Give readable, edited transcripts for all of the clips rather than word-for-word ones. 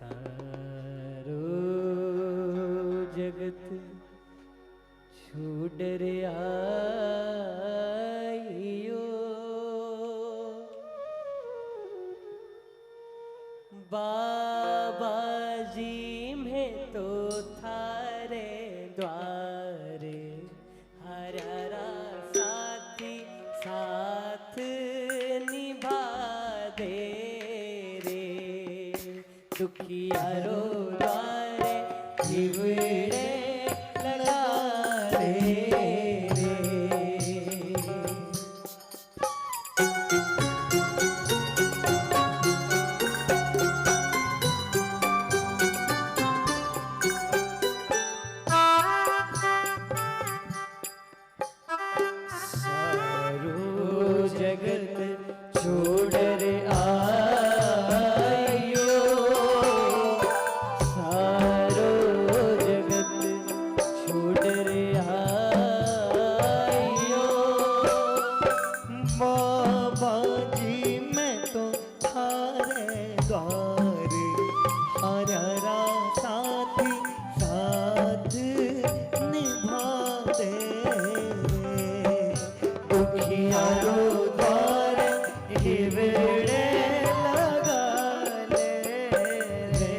सारो जगत छूडर आयो बाबा जी में तो थारे द्वारे हरा साथी साथ निभा दे रे दुखियारो द्वारे जीवड़े लगा दे रे। जगत छोड़र आयो सारो जगत छोड़र आयो बाबा जी मैं तो थारे द्वारे हरा साथी साथ निभा दे दुखियारो द्वारे हिवड़े लगा ले रे।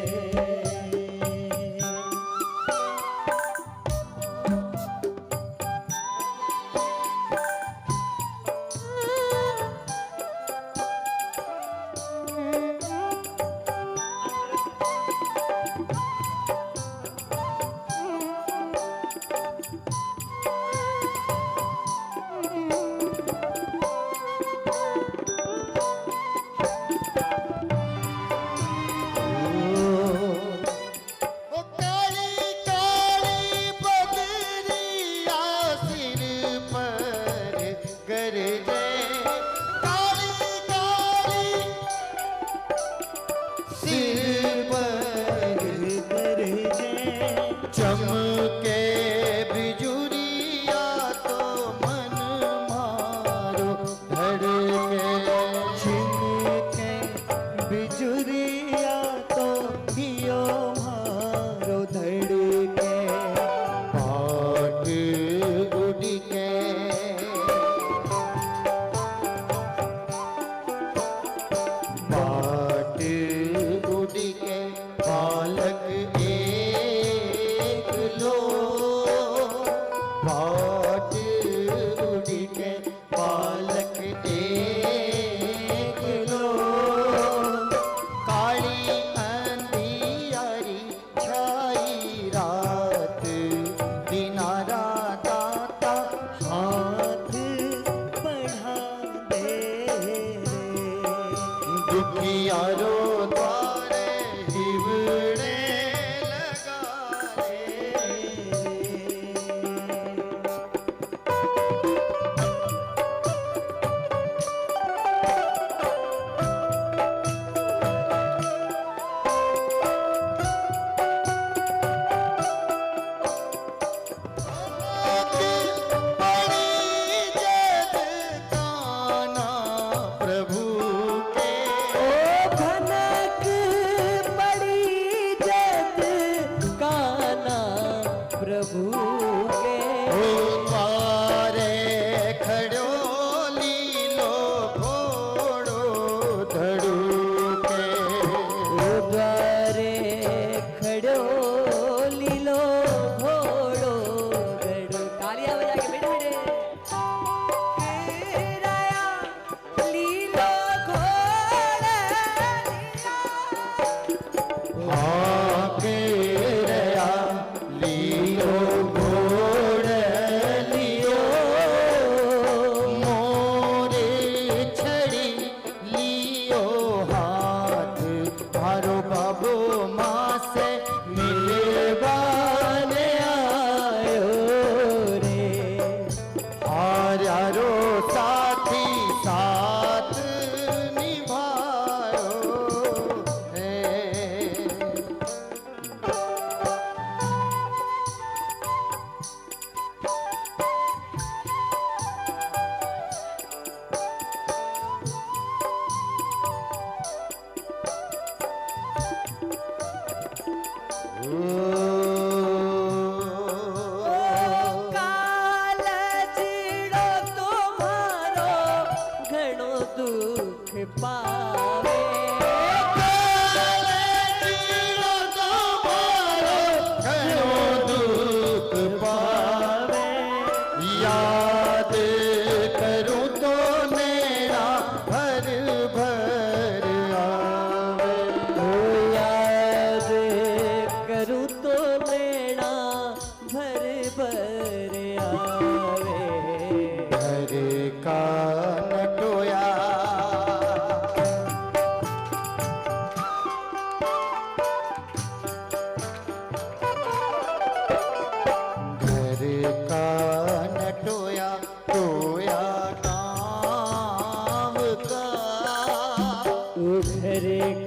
चमके बिजुरिया तो मन मारो धड़के चिमके बिजुरिया तो दियो मारो धड़के पाट उड़ के पाट उड़ के बालक पाट उड़ के बालक एक लो काली अंधियारी छाई रात दिनारा दाता हाथ बढ़ा दे दुखियारो द्वारे हिवड़े लगा रे। ओ घन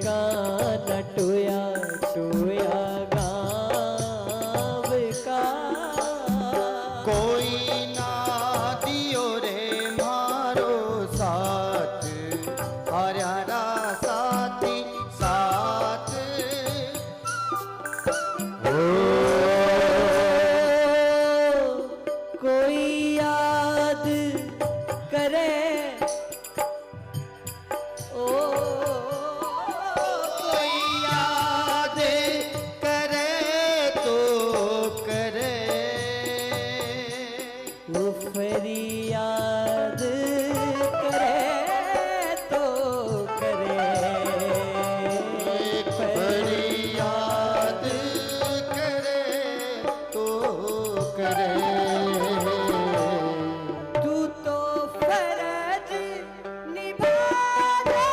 कान टोया टोया गाँव का कोई ना दियो रे मारो साथ हरियाणा साथी साथ कोई याद करे ओ कोई याद करे तो करे वो फरियाद करे तो करे फरियाद करे तो करे तू तो फर्ज निभा रे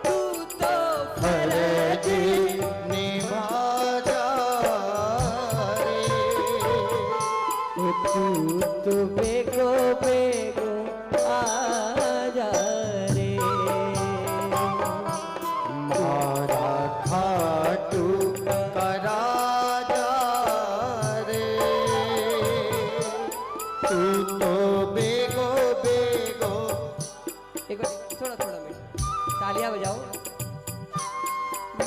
तू तो फर्ज निभा जा रे तू तो बेगो बेगो आ जा रे मारा खाटू करा जा रे तू तो बेगो बेगो एक बार थोड़ा थोड़ा मिनट तालियां बजाओ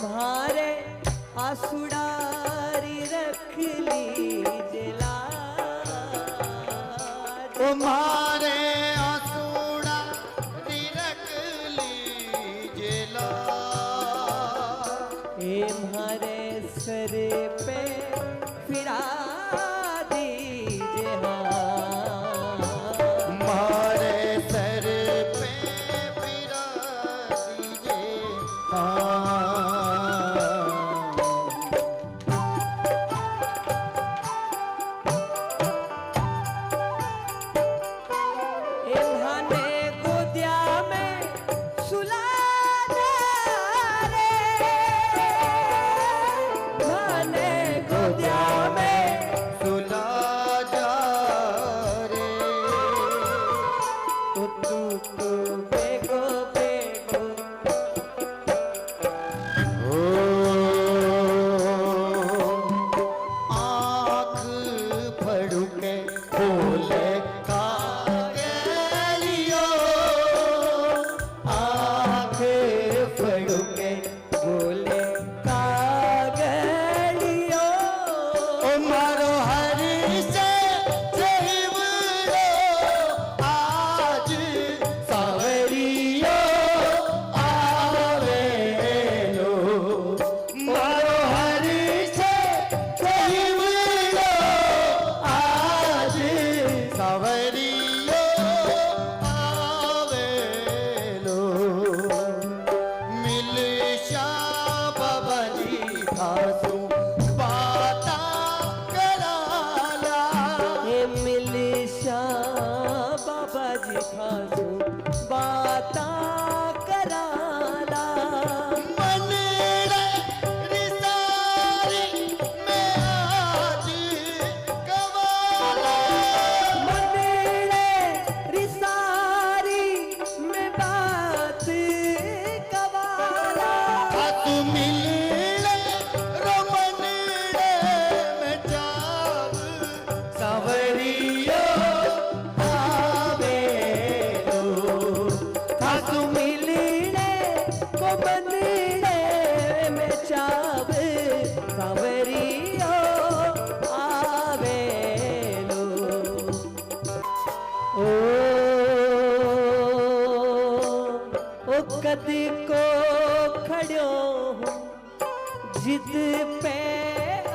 मारे आसुडारी रख ली जला तुम्हारे आसूड़ा रख लीजिए ला ए मारे सर पे फिरा दीजिए हाँ मारे सर पे फिरा दीजिए हाँ इन्हाने गोदिया में सुला दे रे इन्हाने गोदिया में सुला जा रे तू बेगो बेगो ओ आँख फड़के बोले कागलियो आँख फड़के बोले कागलियो ओ मारो हरि से जहिवलो आज सावरियो आवेलो मारो हरि से जहिवलो आज सावरियो आवेलो मिल शाह बाबा जी खासू बाता कराला हे मिलिशा बाबा जी खासू बाता कराला मनड़े रिसारी में आज कवाला मंदिरे रिसारी में बात कवाला हाथ मिलने रमनड़े में जाब सावरियो आवेलो हाथ मिलने को बंदने में चाव सावरियो आवेलो ओ कदी को खड़ो हूँ जिद पे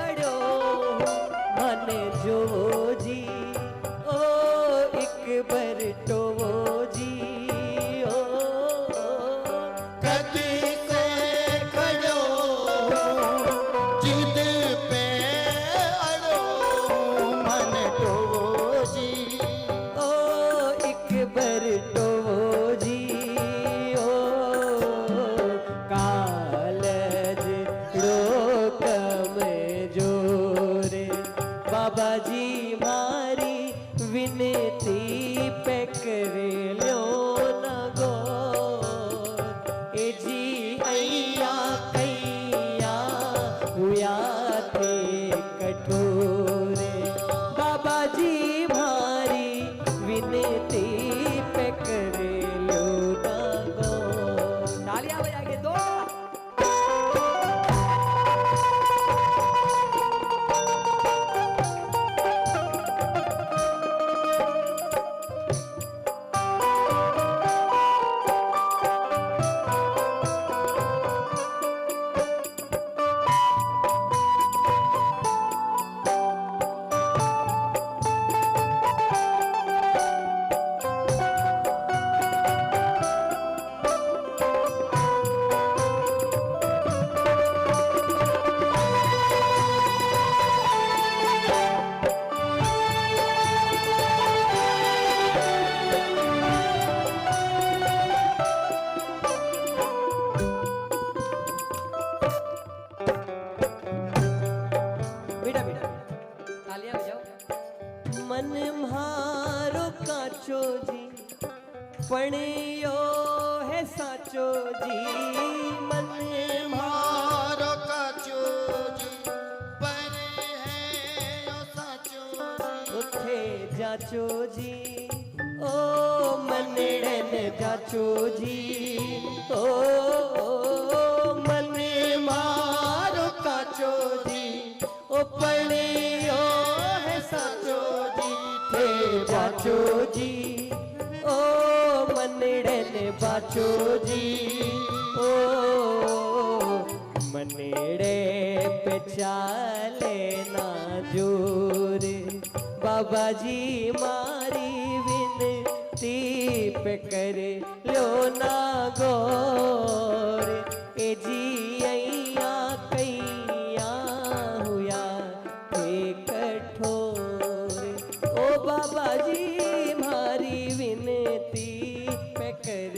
अड़ो मन जो जी ओ एक बार तो जी ओ कदी से खड़ो जिद पे अड़ो मन तो जी ओ एक बार तो जी ओ कालज रोक पणियो है साचो जी मन मारो काचो जी पर है यो साचो जी। उथे जाचो जी ओ मनड़न जाचो जी ओ मन मारो काचो जी ओ पणियो है साचो जी थे जाचो जी ओ मनड़न बाचो जी ओ मनड़े पे चाले ना जोर बाबा जी मारी विनती पे कर लो ना गौर ए जी अइया कैया हुआ थे कठोर ओ बाबा जी मारी विनती पे कर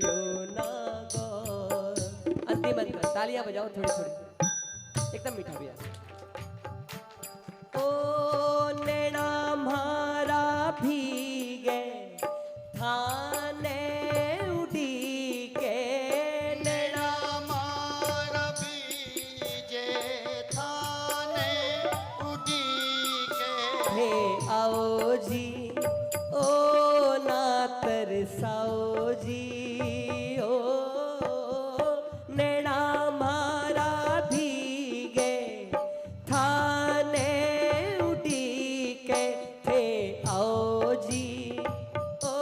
लो ना गौर। अंतिम मंत्र तालियां बजाओ थोड़ी थोड़ी एकदम मीठा भैया। ओ नैना म्हारा भीगे थाने उड़ी के नैना मारा बीजे थाने उड़ी के हे आओ जी ओ ना तरसाओ जी ओ नैना म्हारा भीगे थाने उड़ी के थे आओ जी ओ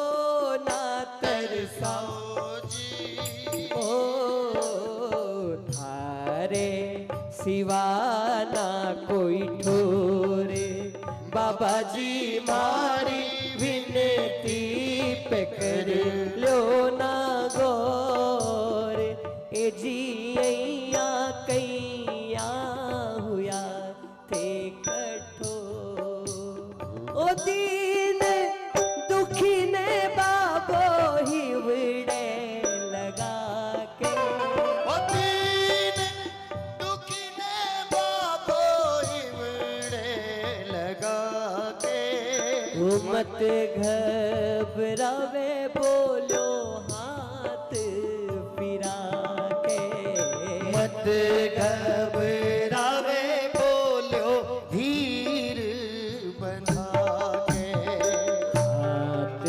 ना तरसाओ जी ओ थारे सिवा ना कोई ठोरे बाबा जी मारी विनती पे कर लो ना गौर ए जी अइया कैया हुआ थे कठोर ओ दीन दुखी ने बाबो हिवड़े लगा के ओ दीन दुखी ने बाबो हिवड़े लगा के ओ मत घबरावे बोलो हाथ फिरा के मत घबरावे बोलो धीर बना के हाथ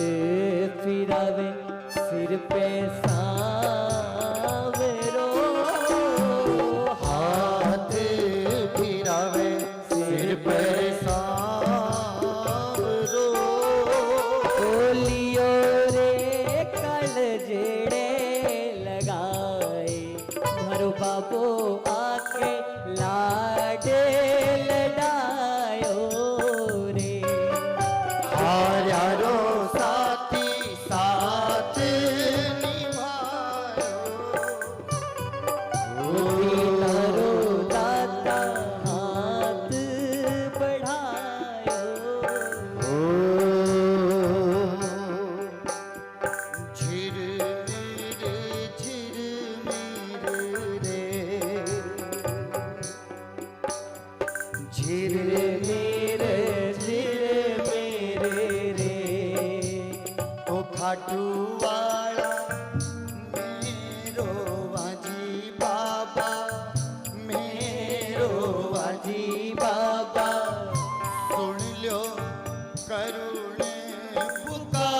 फिरावे सिर पे सांवरो हाथ फिरावे सिर पर सांवरो बोलियो रे कल जेड़े लगाए भरो बाबो आके लाडे लडायो रे हारो साथी साथ निभायो तारो दाता हाथ बढ़ायो झिर मिर रे झिर मेरे रे ओ खाटू वाला मेरो वाजी बाबा मेरो वाजी बाबा सुन लो करुण पुकार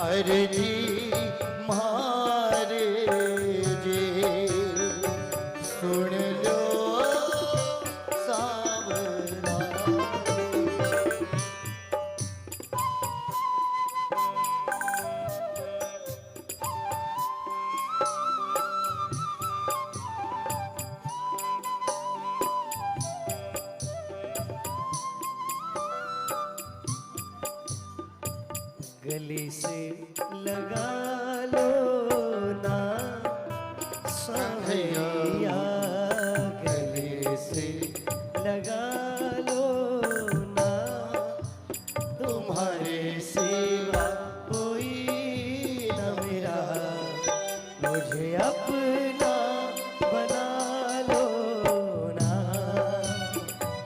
अर्जी मारे जे सुन लो सावरा गले से लगा लो ना संघैया गले से लगा लो ना तुम्हारे सिवा कोई न मेरा मुझे अपना बना लो ना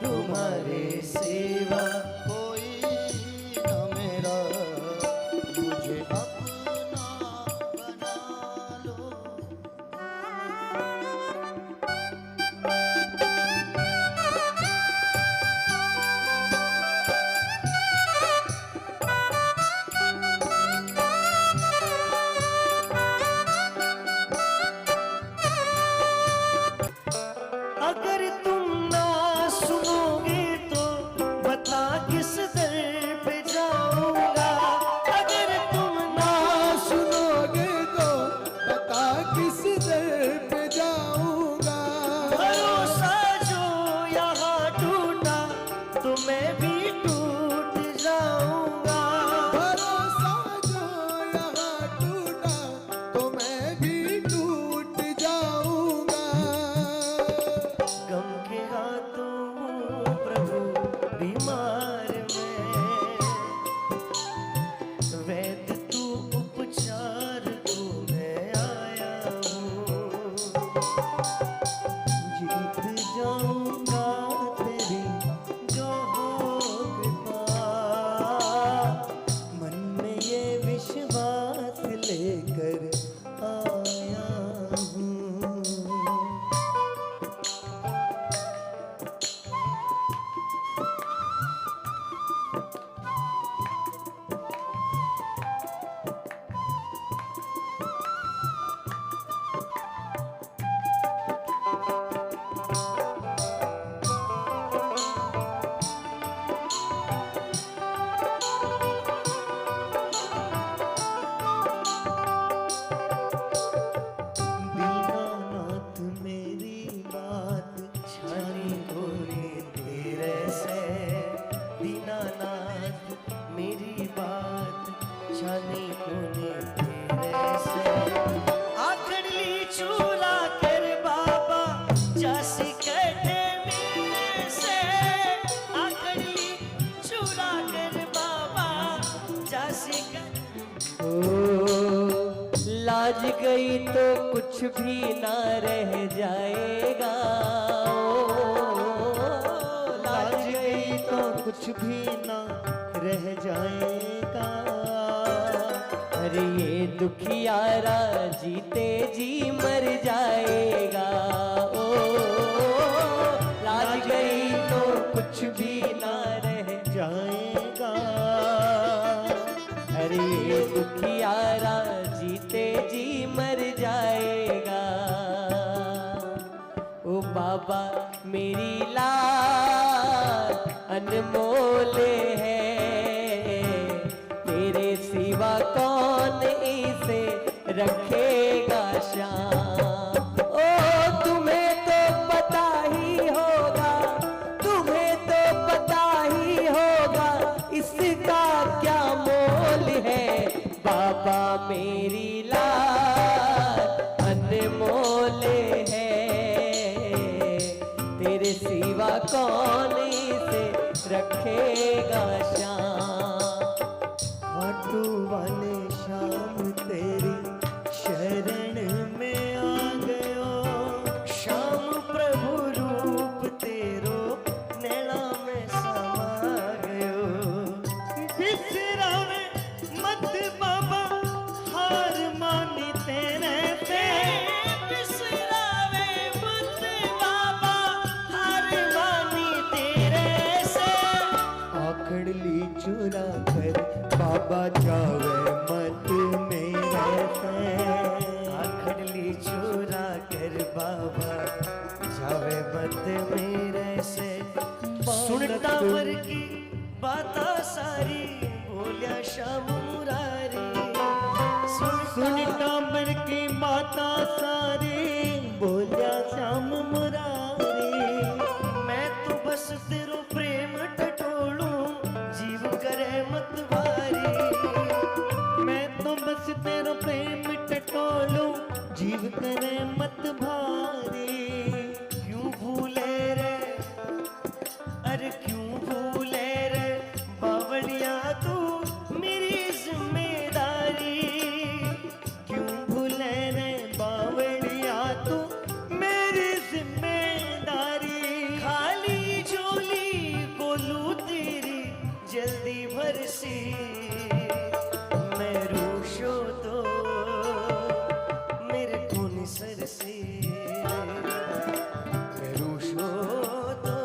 तुम्हारे सिवा कोई न छानी कोने तेरे से आखड़ली चूला कर बाबा जासी कटे मेरे से आखड़ली चूला कर बाबा जासी लाज गई तो कुछ भी ना रह जाएगा लाज गई तो कुछ भी ना रह जाएगा। अरे ये दुखियारा जीते जी मर जाएगा। ओ लाज गई तो कुछ भी ना रह जाएगा। अरे ये दुखियारा जीते जी मर जाएगा। ओ बाबा मेरी लाज अनमोल है, तेरे सिवा कौन इसे रखेगा श्याम। ओ तुम्हें तो पता ही होगा, तुम्हें तो पता ही होगा इसका क्या मोल है। बाबा मेरी लाज अनमोल है, तेरे सिवा कौन इसे रखेगा श्याम। खाटू वाले श्याम तेरी शरण में आ गयो। श्याम प्रभु रूप तेरो नैना में समा गयो। बिसरावे मत बाबा हार मानी तेरे से। बिसरावे मत बाबा हार मानी तेरे से। आखड़ली चुरा कर बाबा जावे मत मेरे से। आखड़ली चुरा कर बाबा जावे मत मेरे से। सुनता पर की बाता सारी बोलिया श्याम मुरारी। सुन टाबर की माता सारी बोलिया श्याम मुरारी। मैं तो बस तेरो प्रेम टटोलू जीव करे मत भारी। मैं तो बस तेरा प्रेम टटोलूं जीव करे मत भारी। क्यों भूले रे, अरे क्यों भूले रे बावड़िया तू मेरी जिम्मेदारी। क्यों भूले रे बावड़िया तू मेरी जिम्मेदारी। खाली झोली गोलू तेरी जल्दी भरसी। मैं रूशो तो मेरे को निसरसी। मैं रूशो तो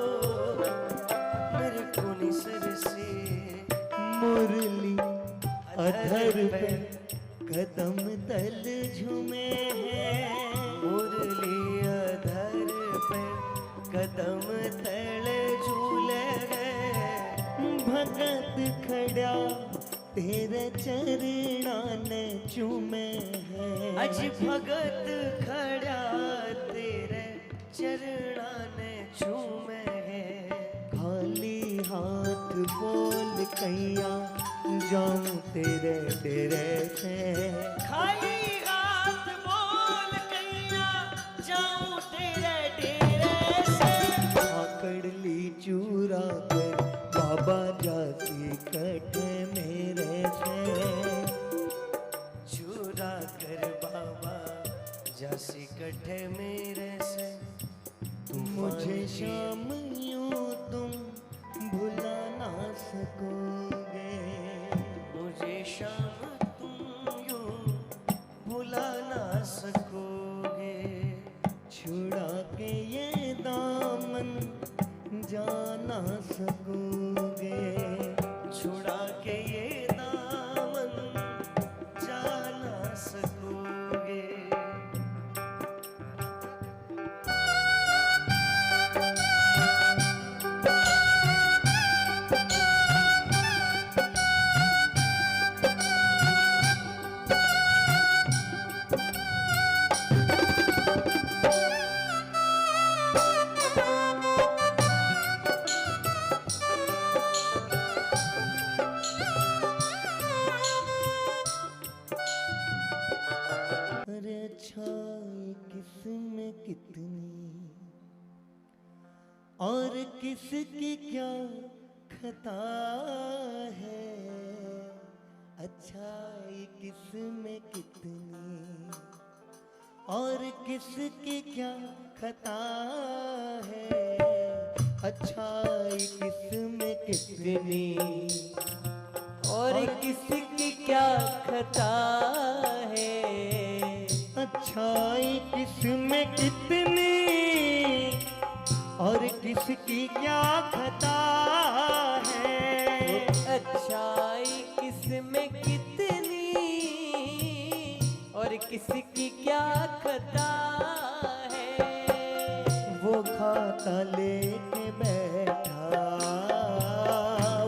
मेरे को निसरसी। मुरली अधर पे कदम तल झूमे हैं। मुरली अधर पे कदम तल झूले गए। भगत खड़ा तेरे चरणा ने चूमे हैं। अज भगत खड़ा तेरे चरणा ने चूमे है। खाली हाथ बोल कैया जाऊं तेरे डेरे से। खाली हाथ बोल कैया जाऊं तेरे डेरे से। आकड़ली चूरा कर बाबा जाती कटे मेरे से। चूरा कर बाबा जासी कटे मेरे से। मुझे शाम यूं तुम भुला ना सकोगे। मुझे शाम तुम यूं भुला ना सकोगे। छुड़ा के ये दामन जाना सकोगे। छुड़ा के ये दामन जाना सकोगे। किसकी क्या खता है, अच्छाई किस में कितनी और किसकी क्या खता है, अच्छाई किस में कितनी और किसकी क्या खता है, अच्छाई किस में कितनी और किसकी क्या खता है, अच्छाई किस में कितनी और किसकी क्या खता है। वो खाता लेके बैठा,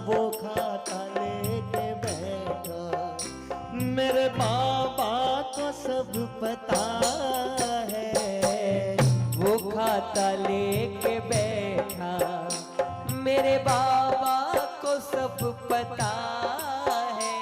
वो खाता लेके बैठा, मेरे बाबा को सब पता है, वो खाता लेके बैठा, मेरे बाबा को सब पता है।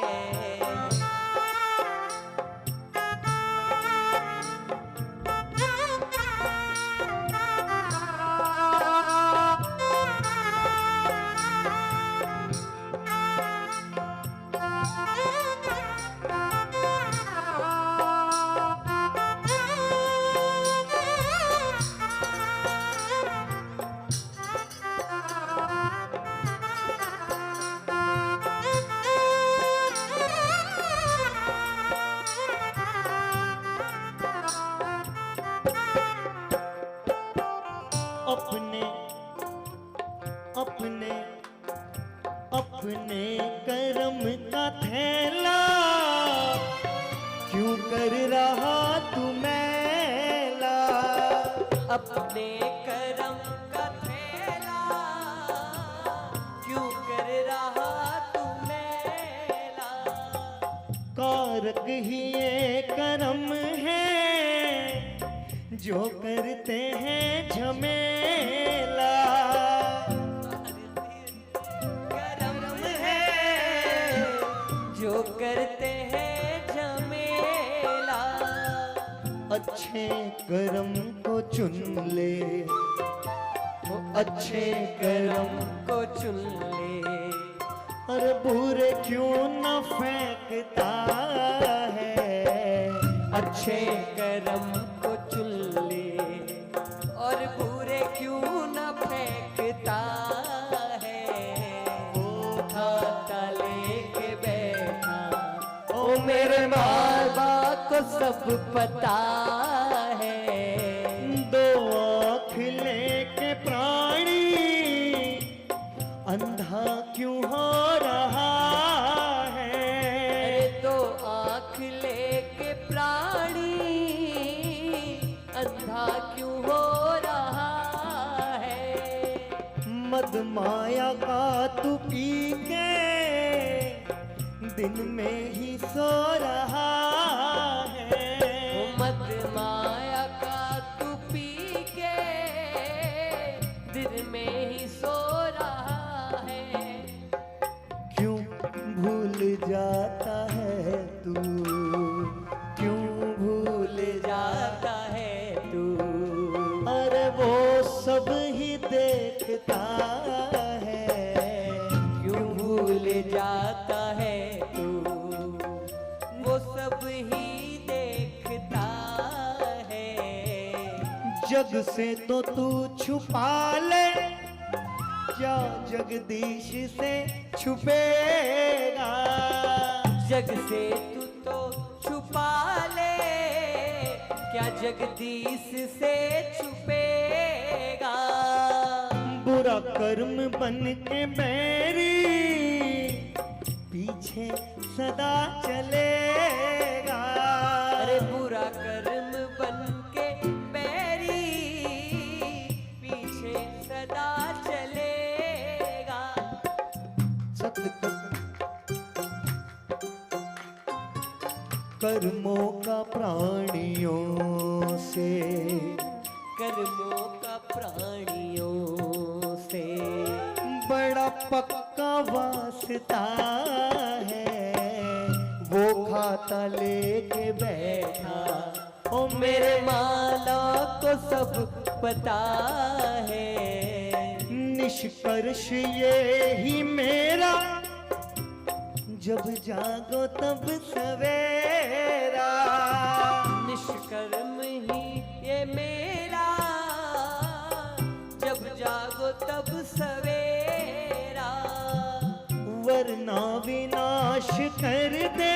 अपने अपने अपने कर्म का थैला क्यों कर रहा तू मैला, अपने कर्म का थैला क्यों कर रहा तू मैला। कारक ही ये कर्म है जो करते हैं झमेला, कर्म है जो करते हैं झमेला। अच्छे कर्म को चुन ले, अच्छे कर्म को चुन ले, अरे बुरे क्यों न फेंकता है, अच्छे कर्म को चुन ले और बुरे क्यों न फेंकता है। वो खाता लेके बैठा, ओ मेरे बाबा को सब पता है। दो आँख लेके प्राणी अंधा क्यों हो रहा है, अरे दो आँख लेके प्राणी अंधा क्यों हो रहा है। मद माया का तू पी के दिन में ही सो रहा है, मद माया का तू पी के दिन में ही सो रहा है। क्यों भूल जाता है तू, क्यों भूल जाता है तू, अरे वो सब ही देखता है, क्यों भूल जाता है तू, वो सब ही देखता है। जग से तो तू छुपा ले, क्या जगदीश से छुपेगा, जग से तू तो छुपा ले, क्या जगदीश से छुपेगा। बुरा कर्म बन के बैरी पीछे सदा चलेगा, अरे बुरा कर्म बन के बैरी पीछे सदा चलेगा। कर्मों का प्राणियों से, कर्मों का प्राणियों से बड़ा पक्का वास्ता है, वो खाता लेके बैठा, ओ मेरे माला को सब पता है। निष्कर्ष ये ही मेरा, जब जागो तब सवेरा। निष्कर्म ही ये मेरा, जब जागो तब सवेरा। वरना विनाश कर दे,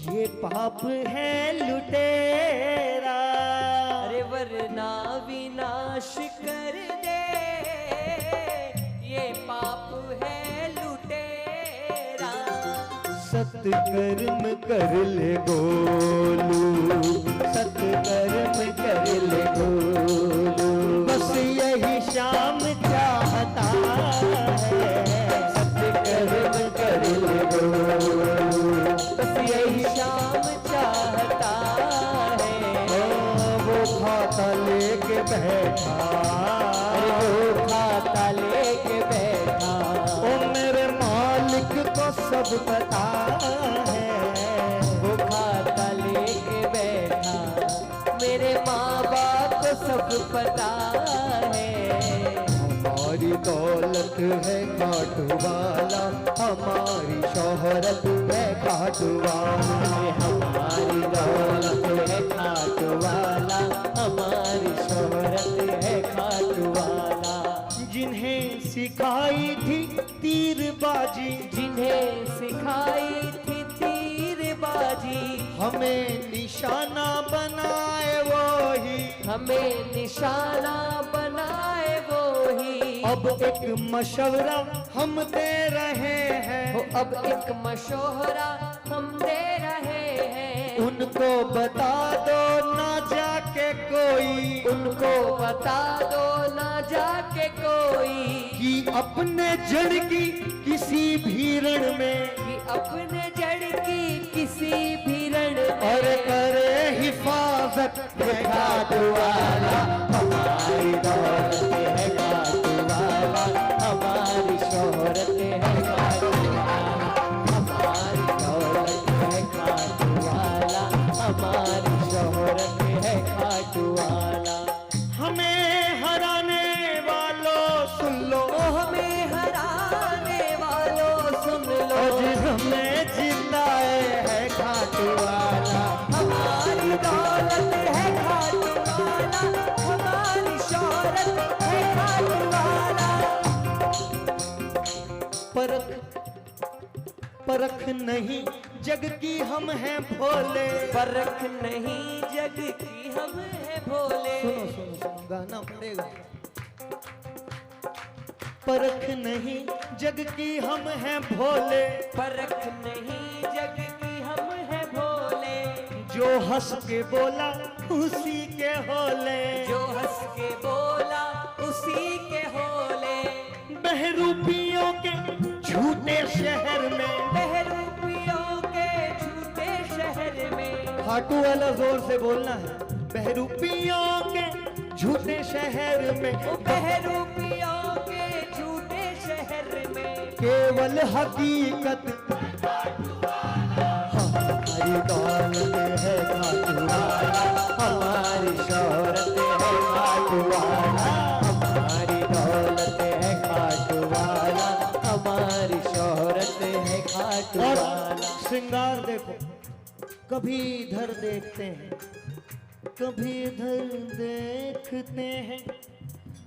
ये पाप है लुटेरा। अरे वरना विनाश कर दे, ये पाप है लुटेरा। सत्कर्म कर ले गोलू, सत्कर्म कर ले गोलू, बस यही शाम चाहता है। सत्कर्म कर ले गोलू, बस यही शाम चाहता है। वो खाता लेके बैठा, वो खाता लेके बैठा। ओ मेरे मालिक को सब पता है। वो खाता लेके बैठा, मेरे माँ बाप को सब पता है। हमारी दौलत है काटू वाला, हमारी शोहरत है काटू वाला। हमारी दौलत है खाटू वाला, हमारी शोहरत है खाटू वाला। जिन्हें सिखाई थी तीरबाजी, जिन्हें सिखाई थी तीरबाजी, हमें निशाना बनाए वो ही। हमें निशाना बनाए वो ही। अब एक मशवरा हम दे रहे हैं, वो अब एक मशोहरा हम दे रहे हैं। उनको बता दो ना जाके कोई, उनको बता दो ना जाके कोई, कि अपने जड़ की किसी भीड़ में, कि अपने जड़ की किसी भी रण में। और करे हिफाजत है काटू वाला। हमारी दौलत है खाटू वाला, हमारी शोहरत है खाटू वाला। हमारी दौलत है खाटू वाला, हमारी शोहरत है खाटू वाला। हमें हराने वालों सुन लो, हमें हराने वालों सुन लो। आज हमें जिताए है खाटू वाला। हमारी दौलत है खाटू वाला, हमारी शोहरत है खाटू वाला। परख नहीं जग की हम हैं भोले। परख नहीं जग की हम है भोले। सुनो सुनो सुनो, गाना पड़ेगा। परख नहीं जग की हम हैं भोले, परख नहीं जग की हम है भोले। जो हंस के बोला उसी के होले। जो हंस के बोला उसी के होले। बहरूपियों के झूठे शहर में, बहरूपियों के झूठे शहर में। खाटू वाला जोर से बोलना है। बहरूपियों के झूठे शहर में, बहरूपियों के झूठे शहर में। केवल हकीकत हमारी दौलत है खाटू वाला, हमारी शोहरत है खाटू वाला। हमारी दौलत है खाटू वाला, हमारी शोहरत है खाटू और वाला। श्रृंगार देखो, कभी इधर देखते हैं, कभी इधर देखते हैं,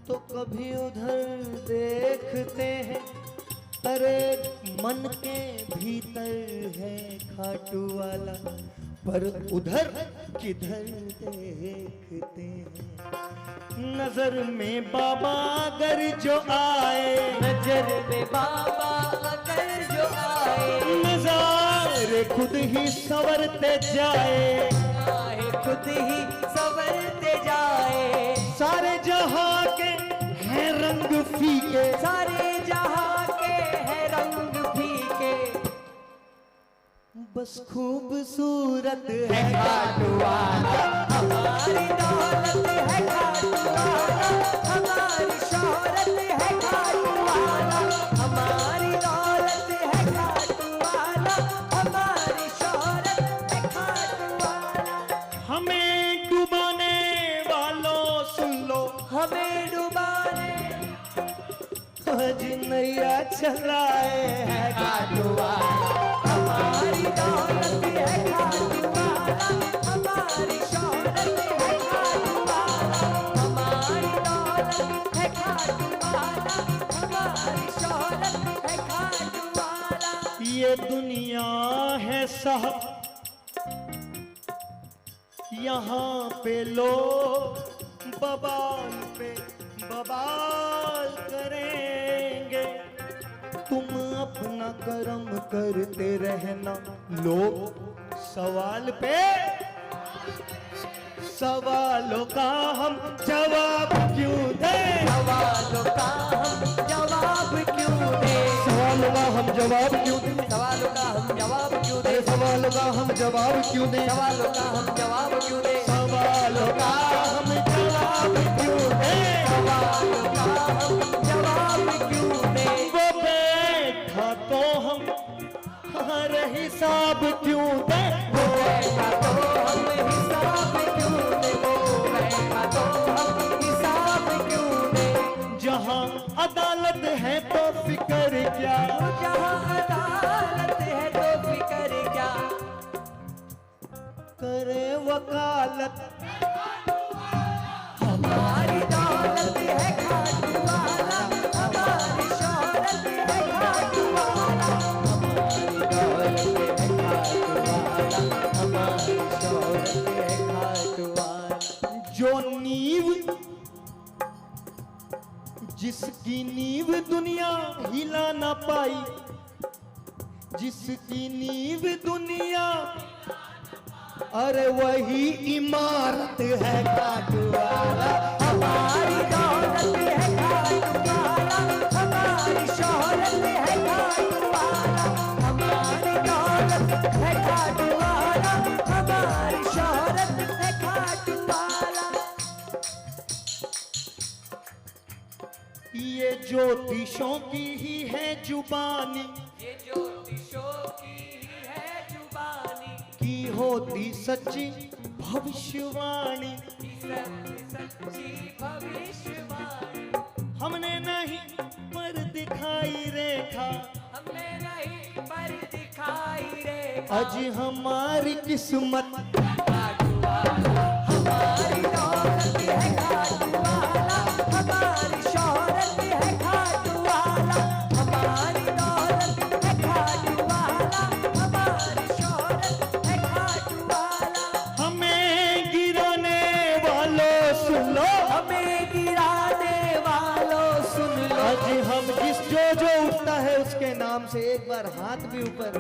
तो कभी उधर देखते हैं। अरे मन के भीतर है खाटू वाला, पर उधर किधर देखते हैं। नजर में बाबा अगर जो आए, नजर में बाबा अगर जो आए, नजारे खुद ही संवरते जाए। आए खुद ही संवरते जाए। सारे जहां के हैं रंग फीके, सारे जहां के हैं रंग फीके। बस खूबसूरत है खाटू वाला, हमारी दौलत है खाटू वाला, हमारी शोहरत है खाटू वाला। हमारी दौलत है खाटू वाला, हमारी शोहरत है खाटू वाला। हमें डुबाने वालों सुन लो, हमें डुबाने चलाए है खाटू वाला। हमारी दौलत है खाटू वाला, हमारी शोहरत है खाटू वाला। हमारी दौलत है खाटू वाला, हमारी शोहरत है खाटू वाला। ये दुनिया है साहब, यहाँ पे लोग बवाल पे बवाल करेंगे। तुम अपना कर्म करते रहना, लोग सवाल पे सवालों का हम जवाब क्यों दें? सवालों का हम जवाब क्यों दें? सवालों का हम जवाब क्यों दें? सवालों का हम जवाब क्यों दें? सवालों का हम जवाब क्यों दें? सवालों का हम जवाब क्यों दें? सवालों का हम जवाब क्यों दें? सवालों का हम जवाब क्यों दें? वो बैठा तो हम हर हिसाब क्यों दें? वो बैठा तो हम हिसाब क्यों दें? वो बैठा तो हम हिसाब क्यों दें? जहाँ अदालत है तो फिक्र क्या? जहाँ अदालत है तो फिक्र क्या? करे वकालत। हमारी दौलत है खाटू वाला, हमारी शोहरत है खाटू वाला। हमारी दौलत है खाटू वाला, हमारी शोहरत है खाटू वाला। जो नींव, जिसकी नींव दुनिया हिला ना पाई, जिसकी नींव दुनिया, अरे वही इमारत है खाटू वाला। हमारी दौलत है खाटू वाला, हमारी शोहरत है खाटू वाला। हमारी दौलत है खाटू वाला, हमारी शोहरत है खाटू वाला। ये ज्योतिषों की ही है जुबानी, ये ज्योतिषों की ही है जुबानी, की होती सच्ची भविष्यवाणी। सच्ची भविष्यवाणी। हमने नहीं पर दिखाई रेखा, हमने नहीं पर दिखाई रे आज हमारी किस्मत। खाटू वाला। हमारी दौलत है खाटू वाला, हमारी शोहरत है खाटू वाला। हमारी दौलत है खाटू वाला, हमारी शोहरत है खाटू वाला। हमें गिराने वालों सुन लो, हमें गिराने वालों सुन लो। आज हम जिस जो उठता है उसके नाम से एक बार हाथ भी ऊपर।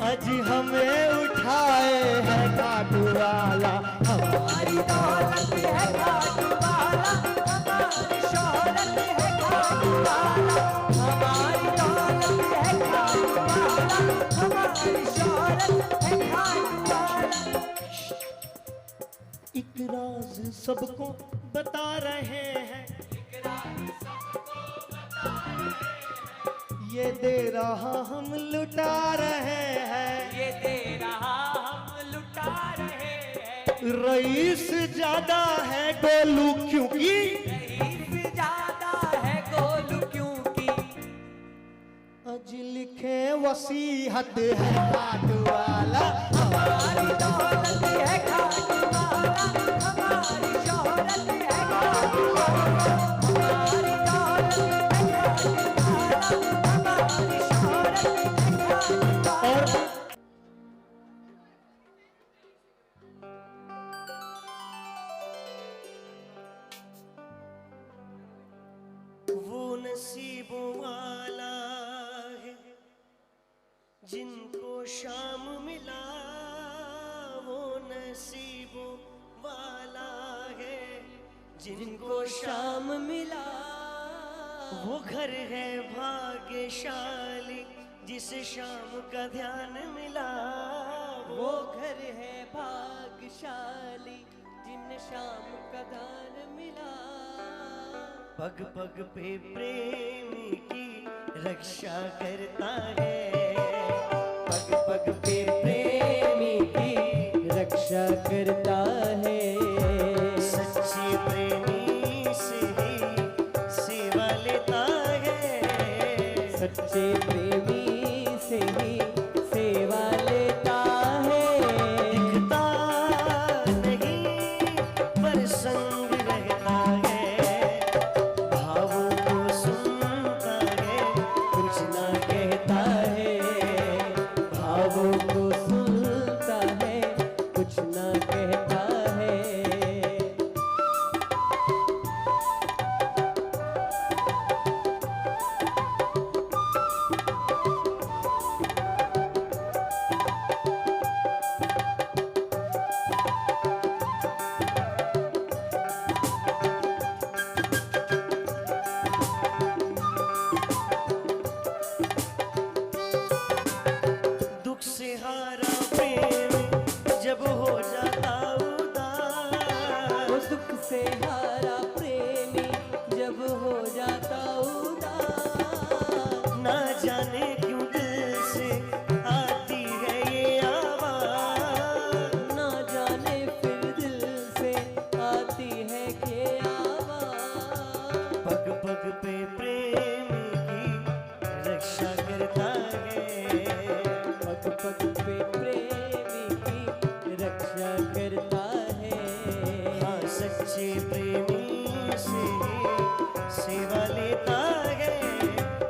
आज हमें उठाए है खाटू वाला। हमारी दौलत है खाटू वाला, हमारी शोहरत है खाटू वाला। हमारी दौलत है खाटू वाला, हमारी शोहरत है खाटू वाला। एक राज सबको बता रहे हैं, ये दे रहा हम लुटा रहे हैं। ये दे रहा हम लुटा रहे हैं। रईस ज्यादा है गोलू क्योंकि, रईस ज्यादा है गोलू क्योंकि। आज लिखे वसीहत है खाटू वाला। हमारी दौलत है खाटू वाला, हमारी शोहरत है खाटू वाला। हमारी दौलत है खाटू वाला, हमारी शोहरत है खाटू वाला। और वो नसीबों वाला है जिनको शाम मिला, वो नसीबों वाला है जिनको शाम मिला। वो घर है भाग्यशाली जिसे शाम का ध्यान मिला। वो घर है भाग्यशाली जिन शाम का दान मिला। पग पग पे प्रेमी की रक्षा करता है, पग पग पे प्रेमी की रक्षा करता है। सच्ची प्रेमी से ही सेवा लेता है। सच्चे प्रेमी से ही सेवा लेता है। दिखता नहीं पर संग रहता है, भावों को सुनता है, कुछ ना कहता है, भावों को सुनता है, कुछ ना कहता है। दुख से हारा प्रेम जब हो जाता उदास, वो सुख से हारा प्रेमी जब हो जाता उदास। ना जाने क्यों दिल से आती है ये आवाज, ना जाने फिर दिल से आती है ये आवाज। पग पग पे प्रेम की रक्षा करता है, पग पग पे प्रेमी की रक्षा करता है। हाँ सच्चे प्रेमी से सेवा लेता है।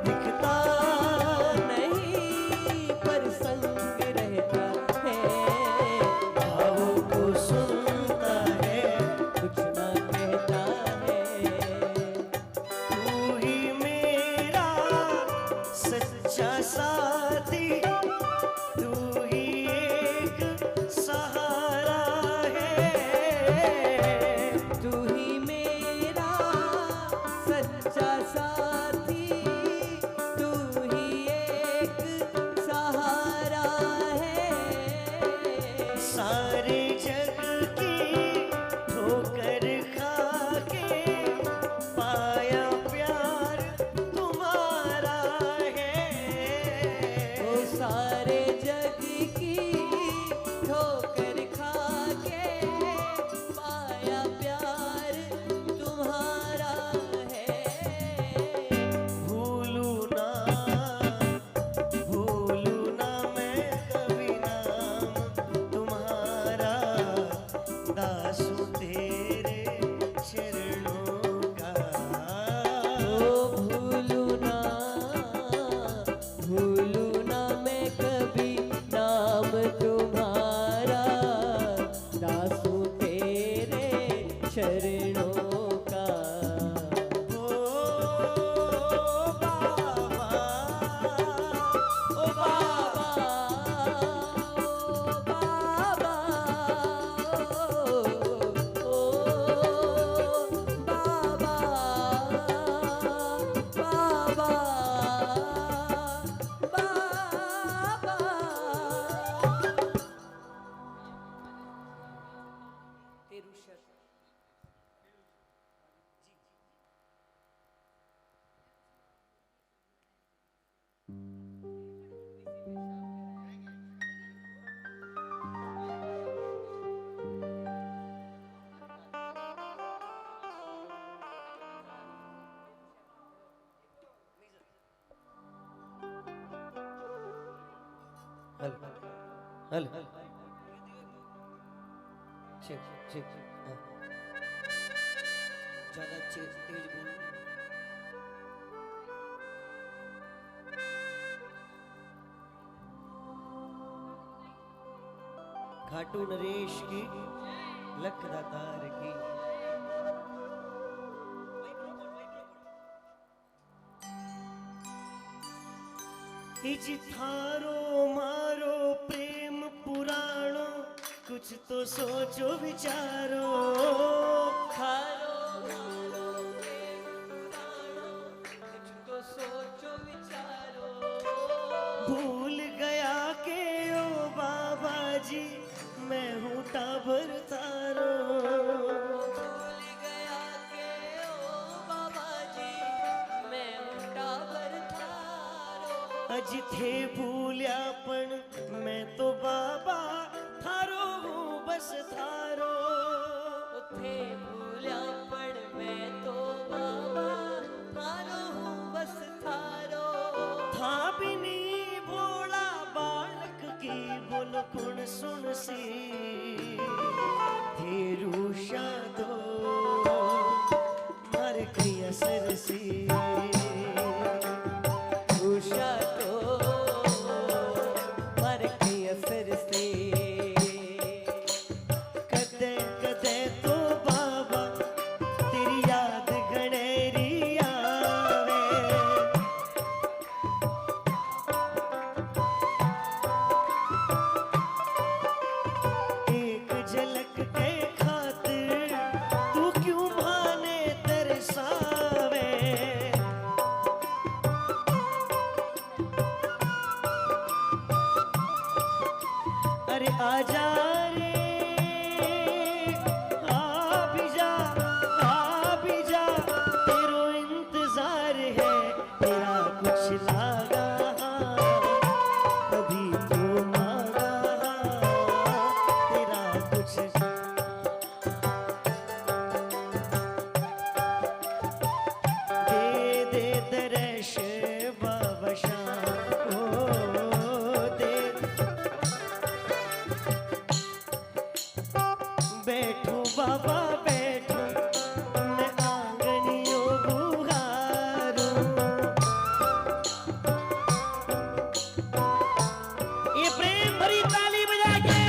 दिखता नहीं पर संग रहता है, भावों को सुनता है, कुछ ना कहता है। तू ही मेरा सच्चा साथी, तू ही एक सहारा है। तू ही मेरा सच्चा साथी, तू ही एक सहारा है। सारे जग की ठोकर खा के पाया प्यार तुम्हारा है। वो सारे जग की ठोकर खा के पाया प्यार तुम्हारा है। भूलू ना मैं कभी नाम तुम्हारा, दासू तेरे चरणों का। ओ भूलू ना मैं कभी नाम तुम्हारा, दासू तेरे चरणों का। ओ बाबा, ओ बाबा, ओ बाबा, ओ बाबा, बाबा, बाबा। हल हल चेक चेक हाँ। ज्यादा तेज बोल। खाटू नरेश की, लख दातार की। इज थारो मारो प्रेम पुराणो, कुछ तो सोचो विचारो। खारो मारो प्रेम पुराणो, कुछ तो सोचो विचारो। भूल गया के ओ बाबा जी, मैं हूँ टाबर थारो। भूल गया के ओ बाबा जी, मैं टाबर थारो। अज थे भूल्यापन मैं तो बाबा थारो हूँ बस थारो। थे भूल्यापन मैं तो बाबा थारो हूँ बस थारो। था बोलो कुण सुन सी धेरू शादो मार किया सरसी उषा तो मर गई फिर से कदे कदे तो बाबा तेरी याद गणेरी आवे एक झलक के खातिर तू क्यों भाने तरसावे अरे आजा रे आ भी जा तेरो इंतजार है तेरा कुछ लागा कभी तू मांगा तेरा कुछ दे दर्श बाबा शाम ओ दे बैठो बाबा बैठो मैं आंगनियों बुहारूं ये प्रेम भरी ताली बजा के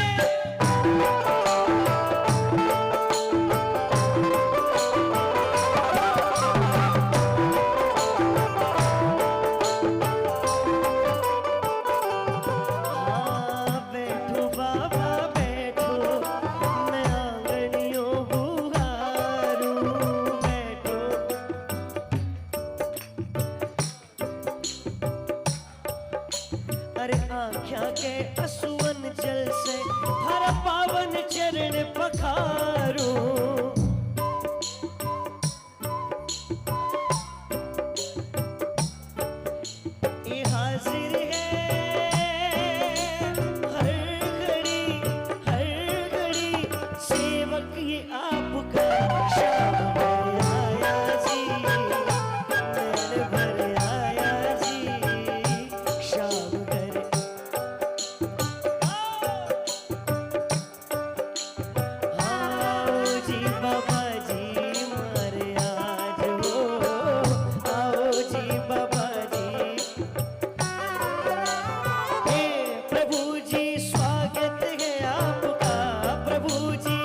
बैठो बाबा बैठो मैं आंगनियों बुहारूं बैठो अरे आँखों के असुवन जल से हर पावन चरण पखारूं ये हाजिर है हर घड़ी सेवक ये आपका शाम भर आया जी मैल भर आया जी शाम भर आओ जी बाबा जी मारे आज हो आओ जी बाबा जी हे प्रभु जी स्वागत है आपका प्रभु जी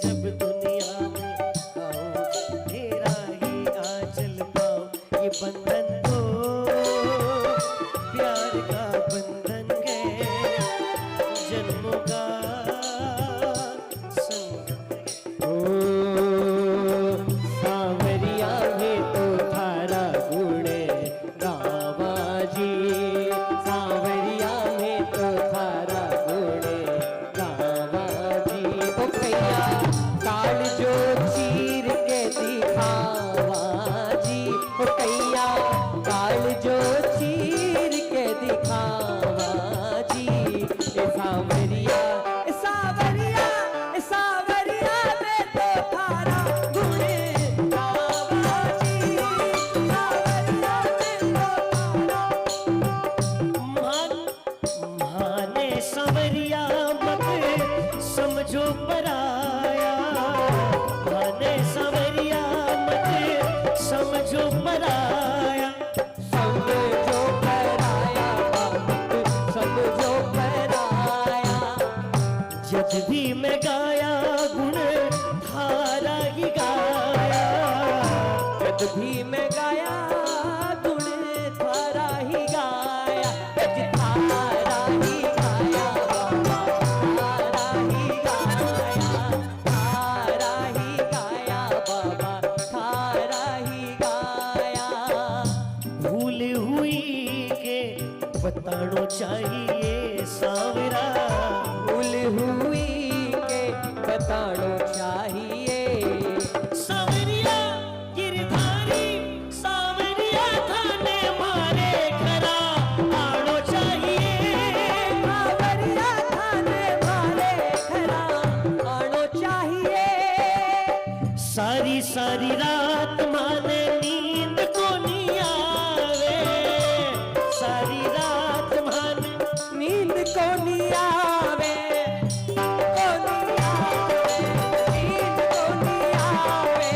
जब दुनिया में आऊं तेरा ही आंचल पाऊं। ये बंधन तो प्यार का बंधन है, जन्मों का संग। ओ सांवरिया है तो थारा गुणे गावा जी, सांवरिया है तो थारा गुणे गावा जी। ओ कैया काल जो चीर के दिखावा जी, ओ कैया काल जो चीर के दिखावा जी। ए सांवरिया सावरिया सावरिया में तो थारा गुणे गावा जी, सावरिया में तो थारा। माने संवरिया मत समझो पराया, माने संवरिया मत समझो पराया। समझो पराया बात, समझो पराया। जब भी मैं गाया गुण थारा ही गाया, जब भी मैं गाया गुण थारा ही गाया, आज थारा ही गाया बाबा, थारा ही गाया, थारा ही गाया बाबा, थारा ही गाया। भूल हुई के बतानो चाहिए सांवरा, भूल हुई के बतानो चाहिए। सांवरिया गिरधारी, सांवरिया थाने मारे खरा आनो चाहिए। सावरिया थाने मारे खरा आनो चाहिए। सारी सारी रात माने नींद को नहीं आवे, सारी रात माने नींद को नहीं आवे, को नहीं आवे, नींद को नहीं आवे।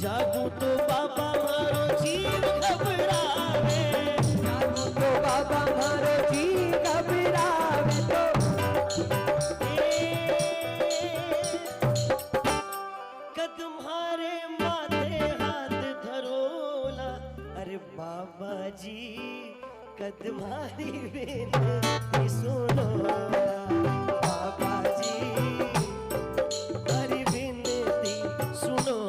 जागू तो बाबा मारो जीव घबरावे, जागू तो बाबा मारो जी घबरावे तो। तुम्हारे माथे हाथ धरोला, अरे बाबा जी कदमारी विनती सुनोला। बाबा जी हरी विनती सुनोला।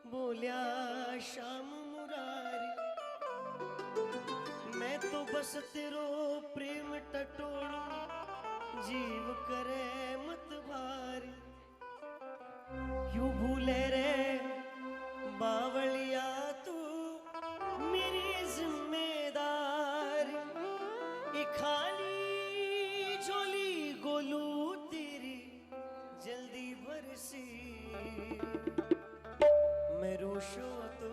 बोलिया श्याम मुरारी, मैं तो बस तेरो प्रेम टटोलू, जीव करे मत भारी। क्यों भूले रे बावलिया तू मेरी जिम्मेदारी, ये खाली झोली गोलू तेरी जल्दी बरसी, मैं रोशो तो